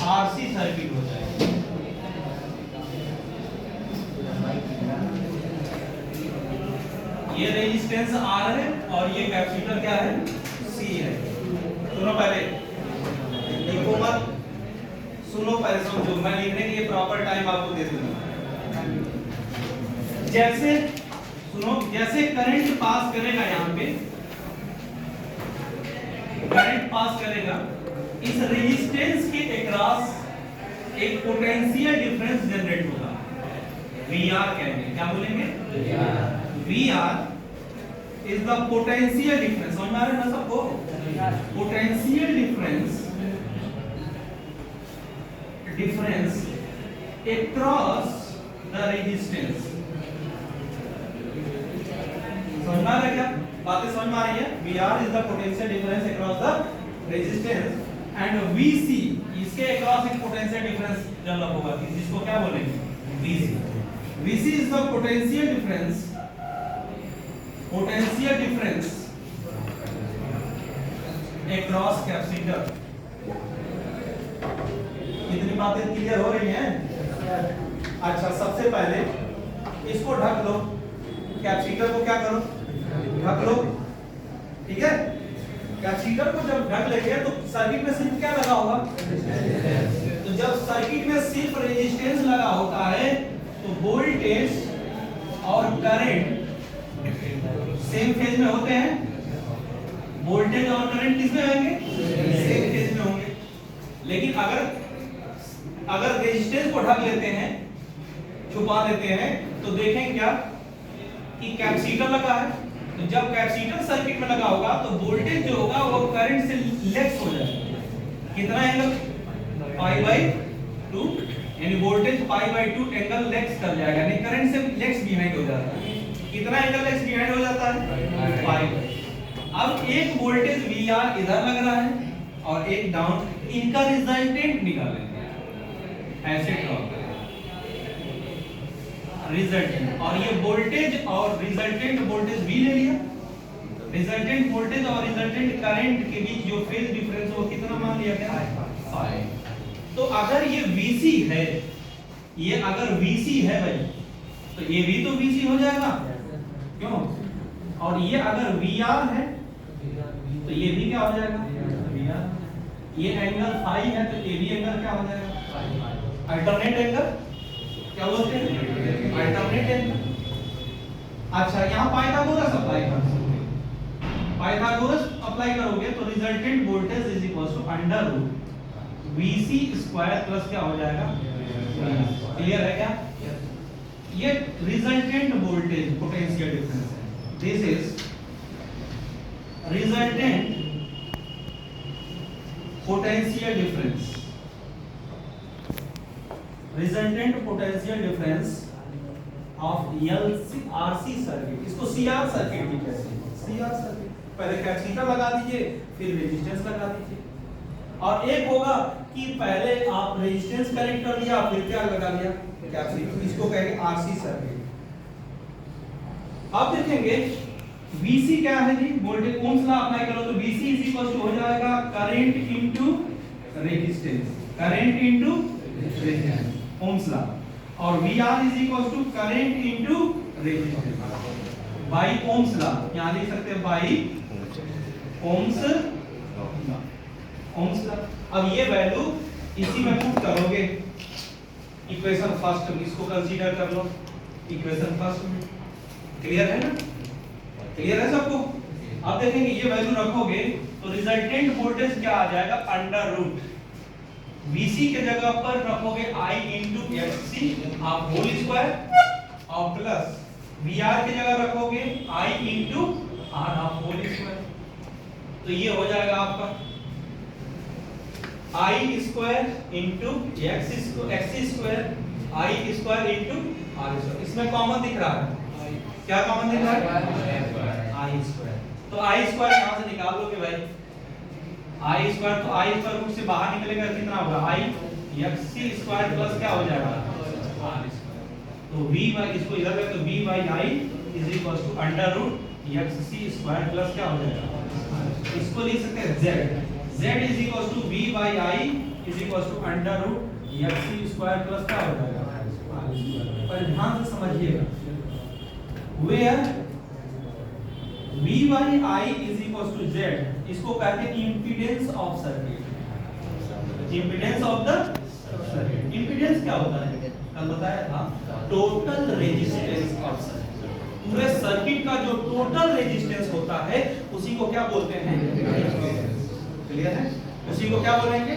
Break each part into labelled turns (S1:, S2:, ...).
S1: RC circuit हो जाएगा। ये रेजिस्टेंस आर है और ये कैपेसिटर क्या है, सी है। सुनो पहले, लिखो मत, सुनो पहले समझो, मैं लिखने के लिए प्रॉपर टाइम आपको दे दूंगा। जैसे सुनो, जैसे करंट पास करेगा, यहाँ पे करंट पास करेगा, इस रेजिस्टेंस के अक्रॉस एक पोटेंशियल डिफरेंस जनरेट होगा, VR कहेंगे। क्या बोलेंगे? VR is the potential difference. समझ में आ रहा है ना सबको? Potential difference across the resistance। समझ में आ रहा है क्या? बातें समझ में आ रही है? VR is the potential difference across the resistance and VC इसके across एक potential difference डेवलप होगा, जिसको क्या बोलेंगे? VC। VC is the potential difference across capacitor। कितनी बातें क्लियर हो रही हैं? अच्छा, सबसे पहले इसको ढक लो, कैपेसिटर को क्या करो, ढक लो, ठीक है? कैपेसिटर को जब ढक लेंगे तो सर्किट में सिर्फ क्या लगा होगा? तो जब सर्किट में सिर्फ रेजिस्टेंस लगा होता है तो वोल्टेज और करंट सेम फेज में होते हैं। वोल्टेज और करंट किसमें होंगे? सेम फेज में होंगे। लेकिन अगर रेजिस्टेंस को ढक लेते हैं, छुपा देते हैं, तो देखें क्या कि कैपेसिटर लगा है, तो जब कैपेसिटर सर्किट में लगा होगा तो वोल्टेज जो होगा वो करंट से लेस हो जाएगा। कितना एंगल? π/2, यानी वोल्टेज π/2 एंगल लेस कर जाएगा, नहीं करंट से लेस बिहाइंड हो जाता है। कितना एंगल लेस बिहाइंड हो जाता है? π। अब एक वोल्टेज VR इधर लग रहा है और एक डाउन, इनका रिजल्टेंट निकालेंगे, ऐसे ड्रॉ करें रिजल्टेंट, और ये वोल्टेज और रिजल्टेंट वोल्टेज V ले लिया। रिजल्टेंट वोल्टेज और रिजल्टेंट करंट के बीच जो फेज डिफरेंस वो कितना मान लिया गया? 5। तो अगर ये VC है, ये अगर VC है भाई, तो ये भी तो VC हो जाएगा, क्यों? और ये अगर VR है तो ये भी क्या हो जाएगा? VR। ये एंगल फाई है तो ये भी एंगल क्या हो जाएगा? Alternate angle. क्या बोलते हैं? Alternate angle. अच्छा, यहाँ पाइथागोरस अप्लाई कर सकते हैं। पाइथागोरस अप्लाई करोगे तो resultant voltage is equal to under root VC square plus क्या हो जाएगा? क्लियर है क्या? ये रिजल्टेंट वोल्टेज पोटेंशियल डिफरेंस है। This is resultant potential difference, resultant potential difference of RC circuit. इसको CR सर्किट भी कहते हैं। CR सर्किट, पहले कैपेसिटर लगा दीजिए, फिर रेजिस्टेंस लगा दीजिए। और एक होगा कि पहले आप रेजिस्टेंस कनेक्ट कर दिया, फिर क्या लगा दिया? कैपेसिटर। इसको कहेंगे RC सर्किट। अब देखेंगे VC क्या है जी? वोल्टेज ओम्स लॉ अप्लाई करो तो VC इज इक्वल टू हो जाएगा current into resistance, current into resistance, Ohm's law. और VR is equal to current into resistance by Ohm's law. यहां लिख सकते हैं बाय ओम्स लॉ। अब ये वैल्यू इसी में पुट करोगे इक्वेशन फर्स्ट में, इसको कंसीडर कर लो इक्वेशन फर्स्ट में। क्लियर है ना? क्लियर है सबको? अब देखेंगे ये वैल्यू रखोगे तो रिजल्टेंट वोल्टेज क्या आ जाएगा? अंडर रूट VC के जगह पर रखोगे I into XC आप होल स्क्वायर, और प्लस VR की जगह रखोगे I into R आप होल स्क्वायर। तो ये हो जाएगा आपका I square into X square I square into R square. इसमें कॉमन दिख रहा है, क्या कॉमन दिख रहा है? I square. तो I स्क्वायर यहां से निकाल लोगे भाई, I स्क्वायर, तो I स्क्वायर रूट से बाहर निकलेगा कितना होगा? I XC स्क्वायर प्लस क्या हो जाएगा? R square. तो V बाय, इसको इधर ले तो V by I is equal to under root XC square plus क्या हो जाएगा? इसको लिख सकते हैं Z। Z is equal to V by I is equal to under root x square plus क्या हो जाएगा आर स्क्वायर। पर ध्यान से समझिएगा, where V by I is equal to Z, इसको कहते हैं impedance of circuit. Impedance of the circuit, impedance क्या होता है, कल बताया था, टोटल रेजिस्टेंस ऑफ सर्किट। पूरे सर्किट का जो टोटल रेजिस्टेंस होता है उसी को क्या बोलते हैं, क्लियर है, उसी को क्या बोलेंगे,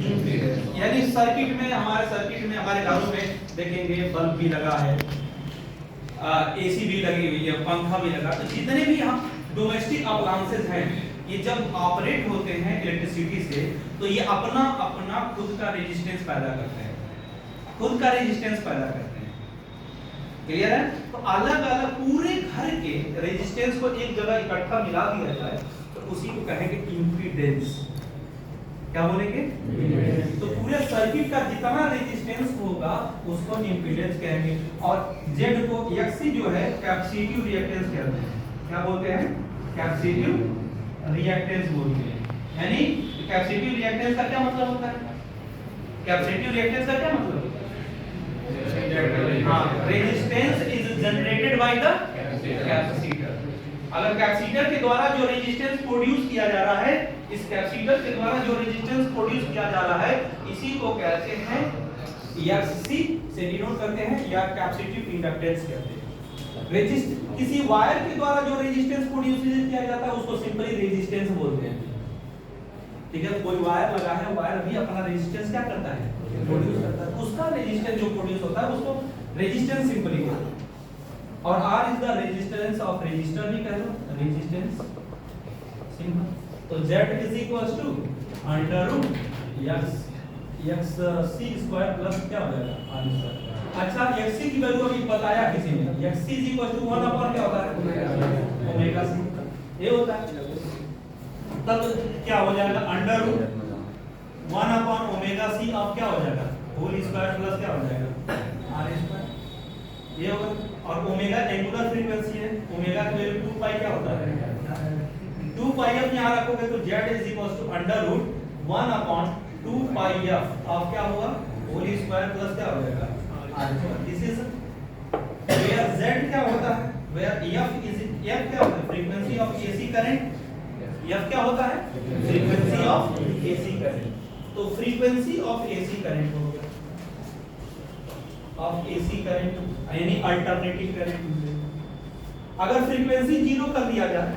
S1: इंपीडेंस। यानी सर्किट में, हमारे सर्किट में, हमारे घरों में देखेंगे बल्ब भी लगा है, एसी भी लगी हुई है, पंखा भी लगा, तो जितने भी हम डोमेस्टिक अप्लायंसेस हैं ये जब ऑपरेट होते हैं इलेक्ट्रिसिटी से तो ये अपना अपना खुद का रेजिस्टेंस पैदा करते हैं, खुद का रेजिस्टेंस पैदा करते हैं, क्लियर है। तो अलग अलग पूरे घर के रेजिस्टेंस को एक जगह इकट्ठा मिला दिया जाए तो उसी को कहेंगे इंपीडेंस। क्या बोलेंगे, तो पूरे सर्किट का जितना रेजिस्टेंस होगा उसको इंपीडेंस कहेंगे। और जेड को एक्सी जो है कैपेसिटिव रिएक्टेंस कहते हैं। क्या बोलते हैं, कैपेसिटिव रिएक्टेंस बोलते हैं। यानी कैपेसिटिव रिएक्टेंस का क्या मतलब होता है, कैपेसिटिव रिएक्टेंस का क्या मतलब होता है, हाँ, resistance is generated by the capacitor. अगर कैपेसिटर के द्वारा जो रेजिस्टेंस प्रोड्यूस किया जा रहा है, इस कैपेसिटर के द्वारा जो रेजिस्टेंस प्रोड्यूस किया जा रहा है इसी को कहते हैं एक्सी से डिनोट करते हैं या कैपेसिटिव इंडक्टेंस कहते हैं। रेजिस्ट किसी वायर के द्वारा जो रेजिस्टेंस प्रोड्यूस किया जाता है उसको सिंपली रेजिस्टेंस बोलते हैं, ठीक है। कोई वायर लगा है, वायर भी अपना रेजिस्टेंस क्या करता है, प्रोड्यूस करता है, उसका रेजिस्टेंस जो प्रोड्यूस होता है उसको रेजिस्टेंस सिंपली बोलते हैं। और R is the resistance of resistor भी कह लो, रेजिस्टेंस सिंपल। तो Z is equal to under root x c square plus क्या हो जाएगा R स्क्वायर। अच्छा, xc की वैल्यू अभी बताया किसी ने, xc is equal to 1 upon क्या होता है ओमेगा c, ये होता है। तब क्या हो जाएगा under root 1 upon omega c अब क्या हो जाएगा होल स्क्वायर प्लस क्या हो जाएगा R स्क्वायर, ये होगा। और ओमेगा एंगुलर फ्रीक्वेंसी है, ओमेगा की वैल्यू 2 पाई क्या होता है 2 पाई f यहां रखोगे तो z is equal to under root 1 upon 2 pi f अब क्या होगा होल स्क्वायर प्लस क्या हो जाएगा r square. This is where z क्या होता है, वेयर f इज f क्या होता है frequency of AC current, f क्या होता है फ्रीक्वेंसी ऑफ एसी करंट। तो फ्रीक्वेंसी ऑफ एसी करंट हो गया, ऑफ एसी करंट यानी अल्टरनेटिंग करंट। अगर फ्रीक्वेंसी 0 कर दिया जाए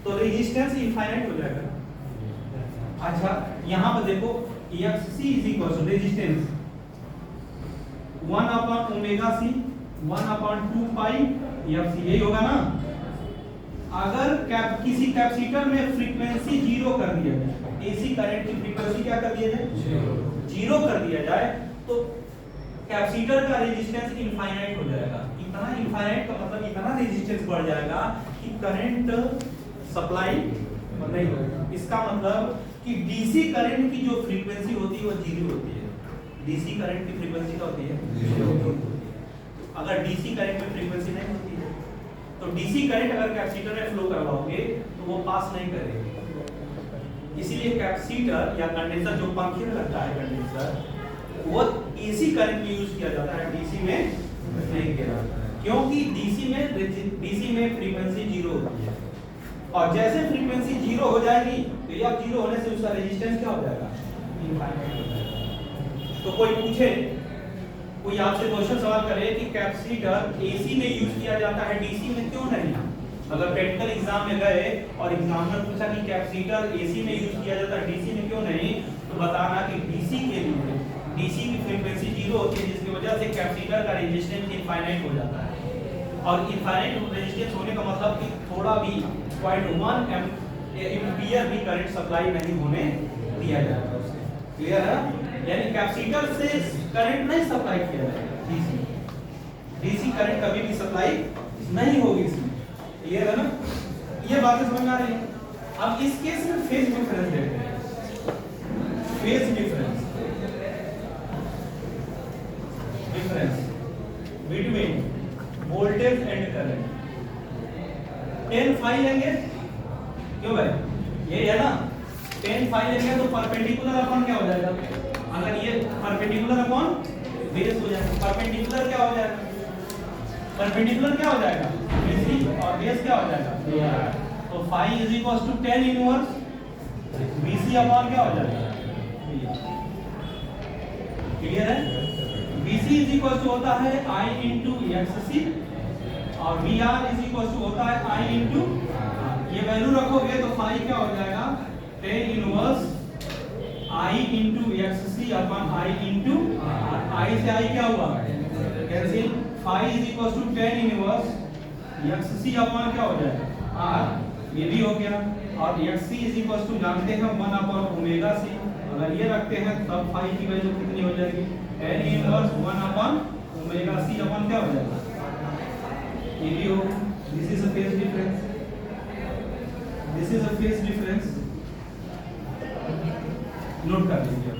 S1: तो रेजिस्टेंस इनफाइनाइट हो जाएगा। अच्छा, यहां पर देखो XC is equal to resistance 1 upon omega c 1 upon 2 pi FC, यही होगा ना। अगर किसी कैपेसिटर में फ्रीक्वेंसी 0 कर दिया जाए, एसी करंट की फ्रीक्वेंसी क्या कर दिया जाए 0 कर दिया जाए तो कैपेसिटर का रेजिस्टेंस इनफाइनाइट हो जाएगा। इतना इनफाइनाइट का मतलब इतना रेजिस्टेंस बढ़ जाएगा कि करंट सप्लाई नहीं होगा। इसका मतलब कि डीसी करंट की जो फ्रीक्वेंसी होती है वो 0 होती है। डीसी करंट की फ्रीक्वेंसी क्या होती है 0 होती है। अगर डीसी करंट में फ्रीक्वेंसी नहीं होती है तो डीसी करंट अगर कैपेसिटर में फ्लो करवाओगे तो वो पास नहीं करेगा। इसीलिए कैपेसिटर या कंडेंसर जो पंखे में लगता है कंडेंसर वो एसी करंट में यूज किया जाता है, डीसी में नहीं किया जाता है, क्योंकि डीसी में फ्रीक्वेंसी 0 होती है। और जैसे फ्रीक्वेंसी 0 हो जाएगी तो या 0 होने से उसका रेजिस्टेंस क्या हो जाएगा इनफाइनाइट हो जाएगा। तो कोई पूछे, कोई आपसे क्वेश्चन सवाल करे कि कैपेसिटर एसी में यूज किया जाता है डीसी में क्यों नहीं। अगर प्रैक्टिकल एग्जाम में गए और एग्जामिनर पूछा कि कैपेसिटर एसी में यूज किया जाता है डीसी में क्यों नहीं, तो बताना कि डीसी के लिए डीसी की फ्रीक्वेंसी 0 होती है जिसकी वजह से कैपेसिटर का रेजिस्टेंस इनफाइनाइट हो जाता है। और इनफाइनाइट रेजिस्टेंस होने का मतलब कि थोड़ा भी 0.1 एम्पीयर भी करंट सप्लाई नहीं होने दिया जाएगा उससे, क्लियर है। यानी कैपेसिटर से करंट नहीं सप्लाई किया जाएगा, डीसी करंट कभी भी सप्लाई नहीं होगी इसमें, क्लियर है ना। ये बातें समझ आ रही है। अब इस केस में फेज डिफरेंस देखते हैं। Phase difference between voltage and current 10 phi लेंगे, क्यों भाई ये है ना 10 फाई ले लिया तो परपेंडिकुलर अपॉन क्या हो जाएगा, अगर ये परपेंडिकुलर अपॉन बेस हो जाएगा, परपेंडिकुलर क्या हो जाएगा, परपेंडिकुलर क्या हो जाएगा BC और बेस क्या हो जाएगा, तो phi is equal to tan inverse BC upon क्या हो जाएगा, क्लियर है। BC इज इक्वल टू होता है I इंटू XC और VR इज इक्वल टू होता है I इंटू, ये वैल्यू रखोगे तो फाई क्या हो जाएगा tan inverse I into XC upon I into I से I क्या हुआ cancel, phi is equal to tan inverse XC upon क्या हो जाएगा R, ये भी हो गया, और XC इज इक्वल टू जानते हैं 1 अपॉन ओमेगा C, अगर ये रखते हैं तब फाई की वैल्यू कितनी हो जाएगी tan inverse 1 upon omega C upon क्या हो जाएगा, ये भी हो, this is a phase difference, this is a phase difference, note कर लीजिए।